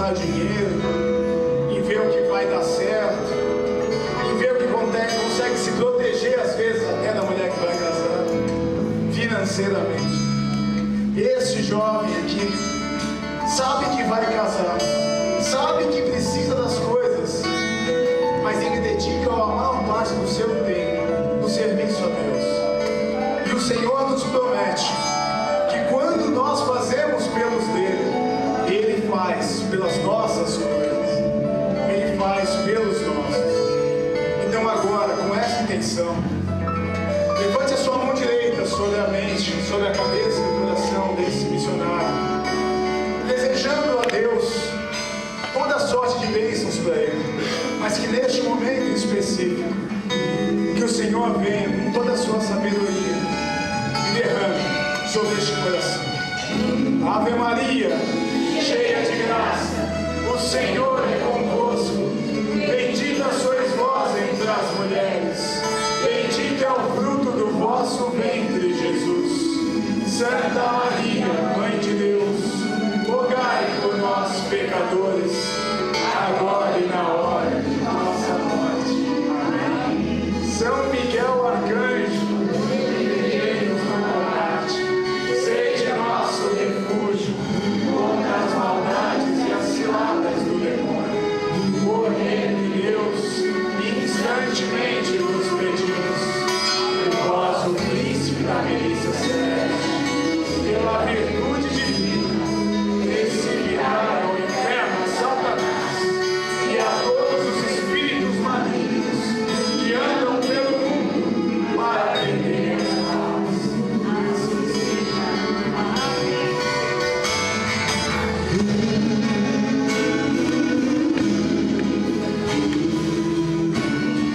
juntar dinheiro, em ver o que vai dar certo, em ver o que consegue se proteger, às vezes, até da mulher que vai casar, financeiramente. Esse jovem aqui sabe que vai casar, sabe que precisa das coisas, mas ele dedica a maior parte do seu tempo no serviço a Deus. E o Senhor nos promete que quando nós fazemos pelos dele, Ele faz pelas nossas coisas, Ele faz pelos nossos. Então agora, com essa intenção, levante a sua mão direita sobre a mente, sobre a cabeça e o coração desse missionário, desejando a Deus toda sorte de bênçãos para ele, mas que neste momento em específico, que o Senhor venha com toda a sua sabedoria e derrame sobre este coração. Ave Maria, cheia de graça, o Senhor é convosco. Bendita sois vós entre as mulheres, bendito é o fruto do vosso ventre, Jesus. Santa Maria, Mãe de Deus, rogai por nós, pecadores, agora e na hora de nossa morte. Amém. São Miguel Arcanjo, defendei-nos no combate, sede nosso refúgio contra as maldades e as ciladas do demônio. Por ele, Deus, instantemente nos pedimos, por vós, o príncipe da milícia celeste, pela virtude divina, receberá ao inferno Satanás e a todos os espíritos malignos que andam pelo mundo para perderem as almas. Assim seja. Amém.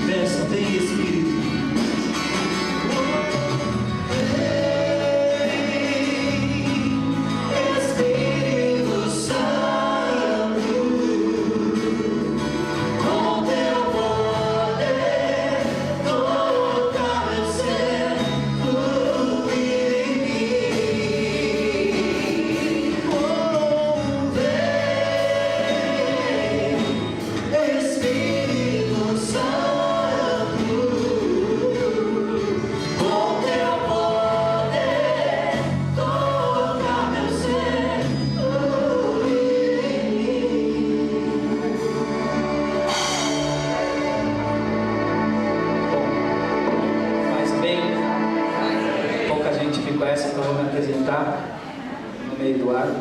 Peça, vem Espírito. Espírito Santo, com teu poder, toca meu ser, flui em mim. Oh, vem, Espírito Santo, com teu poder, toca meu ser, flui em mim. Faz bem, pouca gente me conhece, então eu vou me apresentar. Meu nome é Eduardo.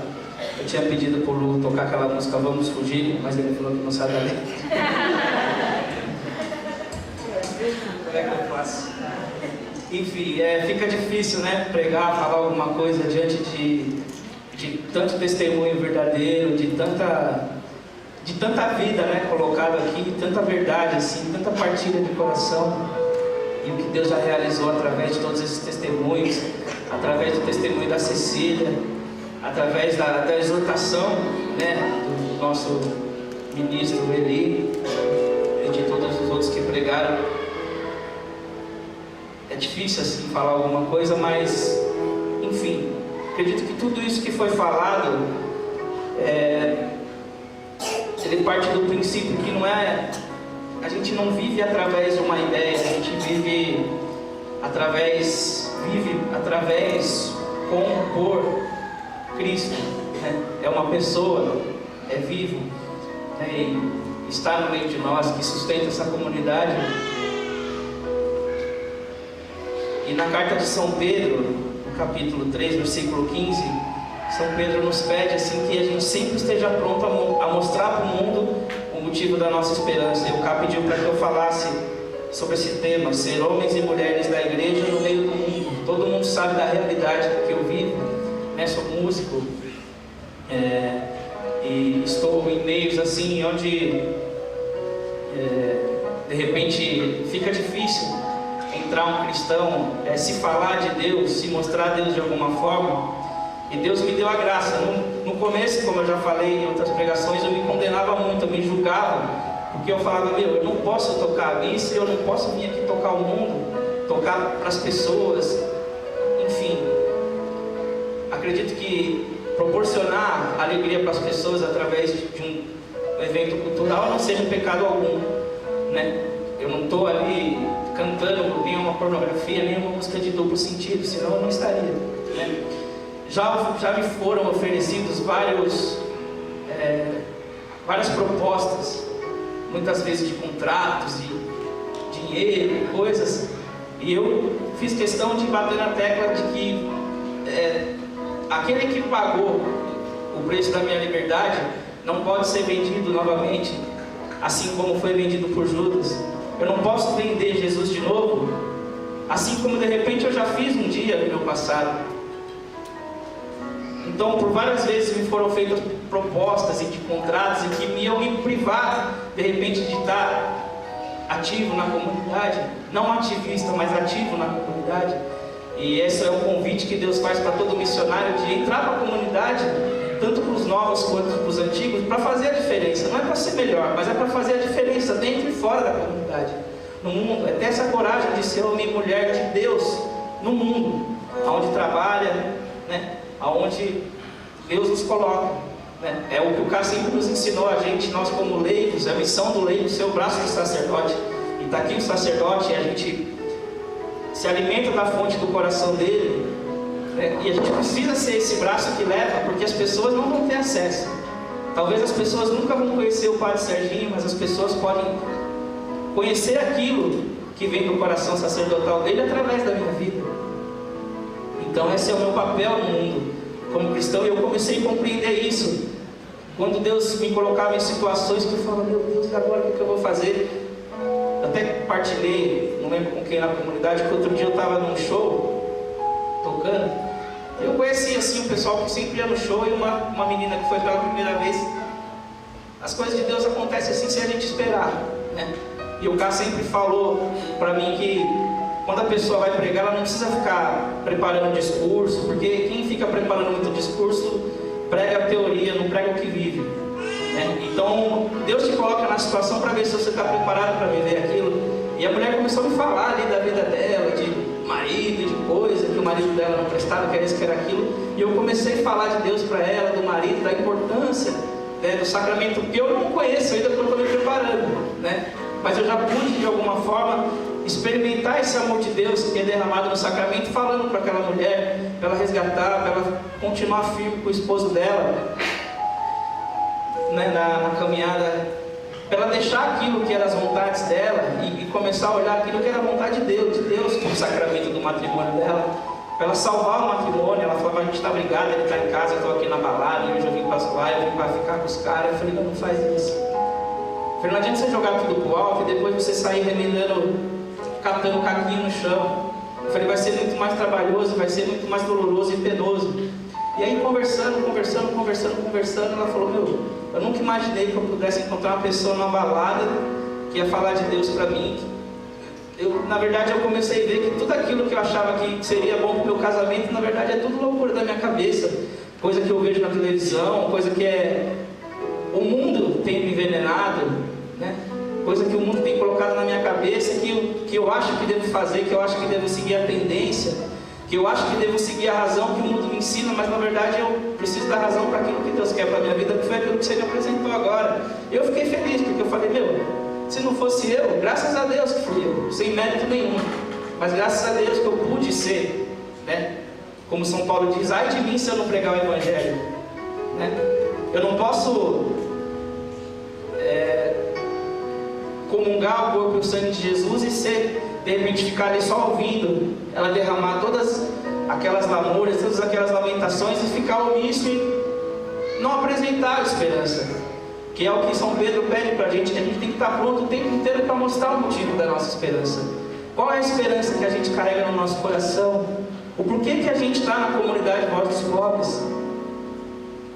Eu tinha pedido por Lu tocar aquela música Vamos Fugir, mas ele falou que não sabe a letra. Como é que eu faço? Enfim, fica difícil, né? Pregar, falar alguma coisa diante de tanto testemunho verdadeiro, de tanta vida, né? Colocado aqui, tanta verdade, assim, tanta partilha de coração. E o que Deus já realizou através de todos esses testemunhos, através do testemunho da Cecília, através da exortação, né, do nosso ministro Eli e de todos os outros que pregaram. É difícil assim falar alguma coisa, mas enfim, acredito que tudo isso que foi falado ele parte do princípio que a gente não vive através de uma ideia, a gente vive através por Cristo, né? É uma pessoa, é vivo, né? E está no meio de nós, que sustenta essa comunidade. E na carta de São Pedro, no capítulo 3, versículo 15, São Pedro nos pede assim que a gente sempre esteja pronto a mostrar para o mundo o motivo da nossa esperança. E o Cá pediu para que eu falasse sobre esse tema, ser homens e mulheres da igreja no meio do mundo. Todo mundo sabe da realidade que eu vivo, né? Sou músico, e estou em meios assim onde de repente fica difícil entrar um cristão, se falar de Deus, se mostrar a Deus de alguma forma. E Deus me deu a graça. No começo, como eu já falei em outras pregações, eu me condenava muito, eu me julgava, porque eu falava, eu não posso tocar a missa, eu não posso vir aqui tocar o mundo, tocar para as pessoas. Enfim, acredito que proporcionar a alegria para as pessoas através de um evento cultural não seja pecado algum, né? Eu não estou ali cantando nenhuma pornografia, nenhuma música de duplo sentido, senão eu não estaria, né? Já me foram oferecidos várias propostas, muitas vezes de contratos e dinheiro, coisas, e eu fiz questão de bater na tecla de que aquele que pagou o preço da minha liberdade não pode ser vendido novamente, assim como foi vendido por Judas. Eu não posso vender Jesus de novo, assim como de repente eu já fiz um dia no meu passado. Então, por várias vezes me foram feitas propostas e de contratos e que me iam me privar, de repente, de estar ativo na comunidade, não ativista, mas ativo na comunidade. E esse é o convite que Deus faz para todo missionário, de entrar para a comunidade, tanto para os novos quanto para os antigos, para fazer a diferença. Não é para ser melhor, mas é para fazer a diferença dentro e fora da comunidade, no mundo. É ter essa coragem de ser homem e mulher de Deus no mundo, aonde trabalha, né? Aonde Deus nos coloca, né? É o que o Cássio sempre nos ensinou a gente, nós como leigos, é a missão do leigo ser o braço do sacerdote. E está aqui o sacerdote, e a gente se alimenta da fonte do coração dele, né? E a gente precisa ser esse braço que leva, porque as pessoas não vão ter acesso. Talvez as pessoas nunca vão conhecer o Padre Serginho, mas as pessoas podem conhecer aquilo que vem do coração sacerdotal dele através da minha vida. Então esse é o meu papel no mundo como cristão, e eu comecei a compreender isso quando Deus me colocava em situações que eu falava, meu Deus, agora o que eu vou fazer? Eu até partilhei, não lembro com quem na comunidade, que outro dia eu estava num show tocando, e eu conhecia assim o pessoal que sempre ia no show, e uma menina que foi pela primeira vez. As coisas de Deus acontecem assim sem a gente esperar, né? E o Cássio sempre falou para mim que quando a pessoa vai pregar, ela não precisa ficar preparando discurso, porque quem fica preparando muito discurso prega a teoria, não prega o que vive, né? Então Deus te coloca na situação para ver se você está preparado para viver aquilo. E a mulher começou a me falar ali da vida dela, de marido, de coisa, que o marido dela não prestava, que era isso, que era aquilo. E eu comecei a falar de Deus para ela, do marido, da importância, né, do sacramento, que eu não conheço ainda, porque eu estou me preparando, né? Mas eu já pude de alguma forma experimentar esse amor de Deus que é derramado no sacramento, falando para aquela mulher, para ela resgatar, para ela continuar firme com o esposo dela, né, na caminhada, para ela deixar aquilo que eram as vontades dela e começar a olhar aquilo que era a vontade de Deus como sacramento do matrimônio dela, para ela salvar o matrimônio. Ela falava, a gente está brigado, ele está em casa, eu estou aqui na balada, hoje eu vim para zoar, eu vim para ficar com os caras. Eu falei, não faz isso. Eu falei, não adianta você jogar tudo pro alto e depois você sair remendando, catando caquinho no chão. Eu falei, vai ser muito mais trabalhoso, vai ser muito mais doloroso e penoso. E aí conversando, ela falou, meu, eu nunca imaginei que eu pudesse encontrar uma pessoa numa balada que ia falar de Deus para mim. Na verdade eu comecei a ver que tudo aquilo que eu achava que seria bom para o meu casamento, na verdade é tudo loucura da minha cabeça, coisa que eu vejo na televisão, coisa que o mundo tem me envenenado, né? Coisa que o mundo tem colocado na minha cabeça, que eu acho que devo fazer, que eu acho que devo seguir a tendência, que eu acho que devo seguir a razão que o mundo me ensina, mas na verdade eu preciso dar razão para aquilo que Deus quer para a minha vida, que foi aquilo que você me apresentou agora. E eu fiquei feliz, porque eu falei, meu, se não fosse eu, graças a Deus que fui eu, sem mérito nenhum, mas graças a Deus que eu pude ser, né? Como São Paulo diz, ai de mim se eu não pregar o Evangelho, né? Eu não posso comungar o corpo e o sangue de Jesus e de repente ficar ali só ouvindo ela derramar todas aquelas lamúrias, todas aquelas lamentações e ficar omisso e não apresentar a esperança, que é o que São Pedro pede para a gente tem que estar pronto o tempo inteiro para mostrar o motivo da nossa esperança. Qual é a esperança que a gente carrega no nosso coração? O porquê que a gente está na comunidade Voz dos Pobres?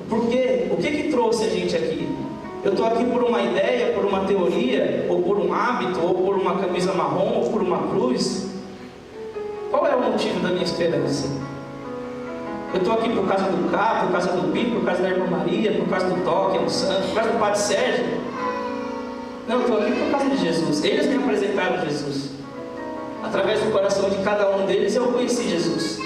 O porquê? O que trouxe a gente aqui? Eu estou aqui por uma ideia, por uma teoria, ou por um hábito, ou por uma camisa marrom, ou por uma cruz? Qual é o motivo da minha esperança? Eu estou aqui por causa do Cá, por causa do Pi, por causa da irmã Maria, por causa do Toque, do Santo, por causa do Padre Sérgio? Não, eu estou aqui por causa de Jesus. Eles me apresentaram Jesus. Através do coração de cada um deles eu conheci Jesus,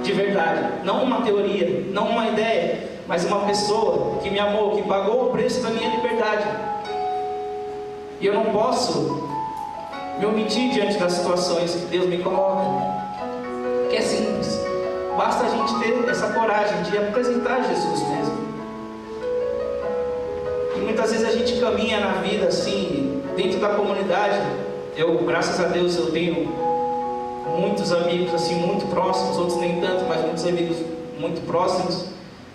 de verdade. Não uma teoria, não uma ideia, mas uma pessoa que me amou, que pagou o preço da minha liberdade. E eu não posso me omitir diante das situações que Deus me coloca. Que é simples. Basta a gente ter essa coragem de apresentar Jesus mesmo. E muitas vezes a gente caminha na vida assim, dentro da comunidade. Eu, graças a Deus, eu tenho muitos amigos assim, muito próximos, outros nem tanto, mas muitos amigos muito próximos.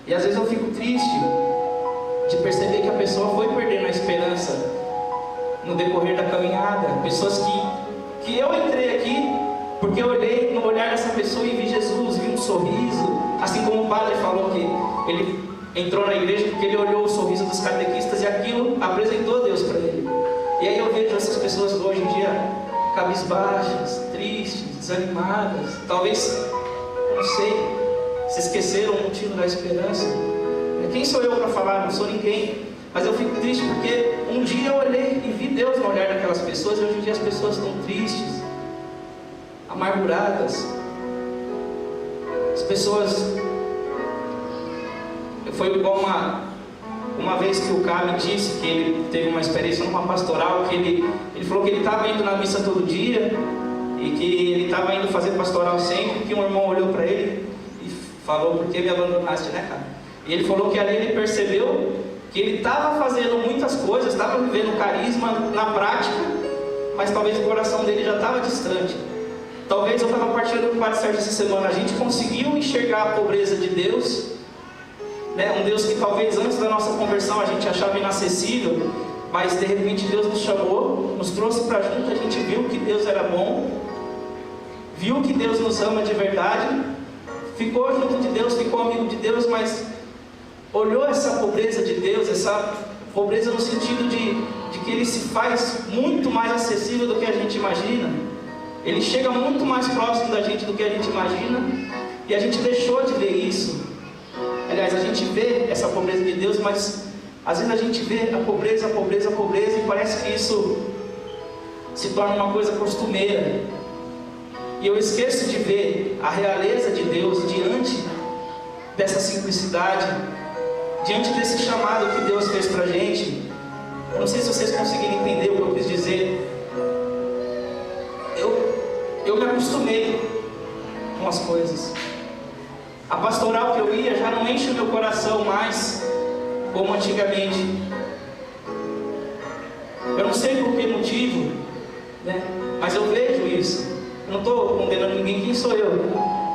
E às vezes eu fico triste de perceber que a pessoa foi perdendo a esperança no decorrer da caminhada. Pessoas que eu entrei aqui porque eu olhei no olhar dessa pessoa e vi Jesus, vi um sorriso, assim como o padre falou que ele entrou na igreja porque ele olhou o sorriso dos catequistas e aquilo apresentou a Deus para ele. E aí eu vejo essas pessoas hoje em dia cabisbaixas, tristes, desanimadas, talvez, não sei, se esqueceram o motivo da esperança. Quem sou eu para falar? Não sou ninguém. Mas eu fico triste porque um dia eu olhei e vi Deus no olhar daquelas pessoas e hoje em dia as pessoas estão tristes, amarguradas. As pessoas... Foi igual uma vez que o Cá me disse que ele teve uma experiência numa pastoral, que ele falou que ele estava indo na missa todo dia e que ele estava indo fazer pastoral sempre, que um irmão olhou para ele e falou: por que me abandonaste, né, cara? E ele falou que ali ele percebeu que ele estava fazendo muitas coisas, estava vivendo carisma na prática, mas talvez o coração dele já estava distante. Talvez eu estava partilhando com o Padre Sérgio essa semana, a gente conseguiu enxergar a pobreza de Deus, né? Um Deus que talvez antes da nossa conversão a gente achava inacessível, mas de repente Deus nos chamou, nos trouxe para junto, a gente viu que Deus era bom, viu que Deus nos ama de verdade, ficou junto de Deus, ficou amigo de Deus, mas olhou essa pobreza de Deus, essa pobreza no sentido de que Ele se faz muito mais acessível do que a gente imagina. Ele chega muito mais próximo da gente do que a gente imagina, e a gente deixou de ver isso. Aliás, a gente vê essa pobreza de Deus, mas às vezes a gente vê a pobreza, e parece que isso se torna uma coisa costumeira. E eu esqueço de ver a realeza de Deus diante dessa simplicidade, diante desse chamado que Deus fez pra gente. Eu não sei se vocês conseguiram entender o que eu quis dizer. Eu me acostumei com as coisas. A pastoral que eu ia já não enche o meu coração mais como antigamente. Eu não sei por que motivo, né? Mas eu vejo isso. Eu não estou condenando ninguém. Quem sou eu?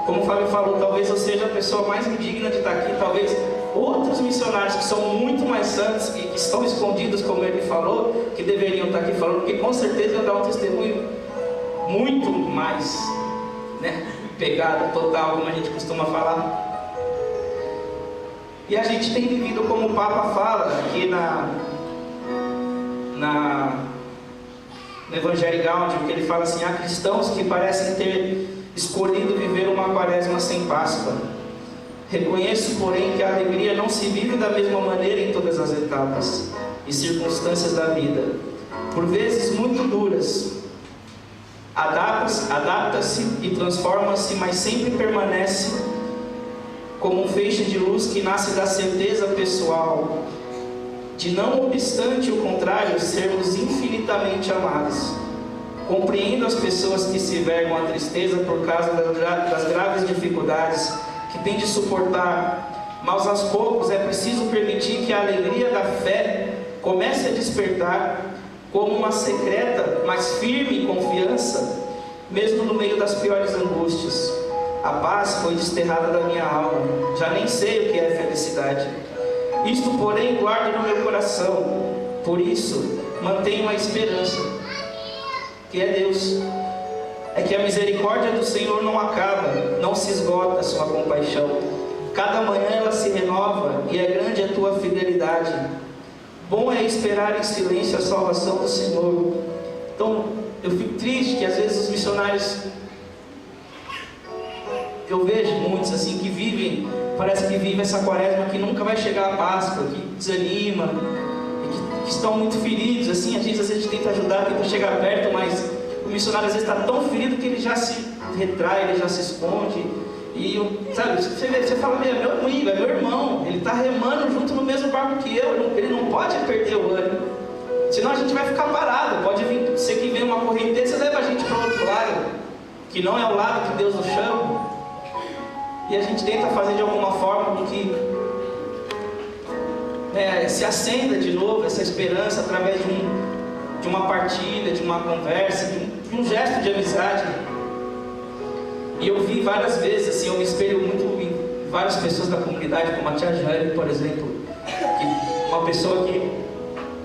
Como o Fábio falou, talvez eu seja a pessoa mais indigna de estar aqui. Talvez outros missionários que são muito mais santos e que estão escondidos, como ele falou, que deveriam estar aqui falando, porque com certeza iam dar um testemunho muito mais, né, pegada total, como a gente costuma falar. E a gente tem vivido como o Papa fala aqui no Evangelho Gaudium, que ele fala assim: há cristãos que parecem ter escolhido viver uma quaresma sem Páscoa. Reconheço, porém, que a alegria não se vive da mesma maneira em todas as etapas e circunstâncias da vida. Por vezes muito duras, adapta-se e transforma-se, mas sempre permanece como um feixe de luz que nasce da certeza pessoal de, não obstante o contrário, sermos infinitamente amados. Compreendo as pessoas que se vergam a tristeza por causa das graves dificuldades que têm de suportar, mas aos poucos é preciso permitir que a alegria da fé comece a despertar como uma secreta, mas firme confiança, mesmo no meio das piores angústias. A paz foi desterrada da minha alma, já nem sei o que é felicidade. Isto, porém, guardo no meu coração, por isso mantenho a esperança, que é Deus. É que a misericórdia do Senhor não acaba, não se esgota a sua compaixão. Cada manhã ela se renova e é grande a tua fidelidade. Bom é esperar em silêncio a salvação do Senhor. Então, eu fico triste que às vezes os missionários, eu vejo muitos assim que vivem, parece que vivem essa quaresma que nunca vai chegar a Páscoa, que desanima, que estão muito feridos, assim, às vezes a gente tenta ajudar, tenta chegar perto, mas o missionário às vezes está tão ferido que ele já se retrai, ele já se esconde, E, sabe, você fala, meu amigo, é meu irmão, ele está remando junto no mesmo barco que eu, ele não pode perder o ânimo, senão a gente vai ficar parado. Pode vir, ser que vem uma correnteza, leva a gente para outro lado, que não é o lado que Deus nos chama, e a gente tenta fazer de alguma forma com que se acenda de novo essa esperança através de uma partilha, de uma conversa, de um gesto de amizade. E eu vi várias vezes, assim, eu me espelho muito em várias pessoas da comunidade, como a tia Jane, por exemplo, uma pessoa que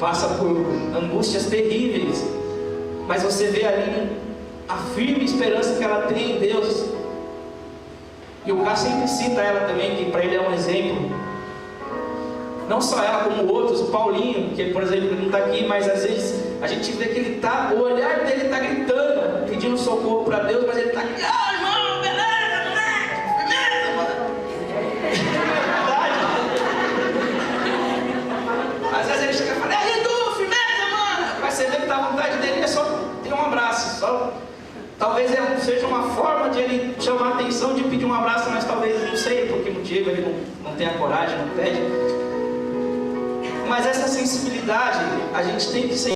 passa por angústias terríveis, mas você vê ali a firme esperança que ela tem em Deus. E o Cássio sempre cita ela também, que para ele é um exemplo. Não só ela, como outros, o Paulinho, que por exemplo não está aqui, mas às vezes a gente vê que ele o olhar dele está gritando, pedindo socorro para Deus, mas ele está aqui, irmão, beleza, moleque, firmeza, mano. É verdade. Às vezes ele chega e fala, Edu, firmeza, mano. Mas você vê que a vontade dele é só ter um abraço, talvez seja uma forma de ele chamar a atenção, de pedir um abraço, mas talvez, não sei por que motivo, ele não tenha coragem, não pede. Mas essa sensibilidade, a gente tem que ser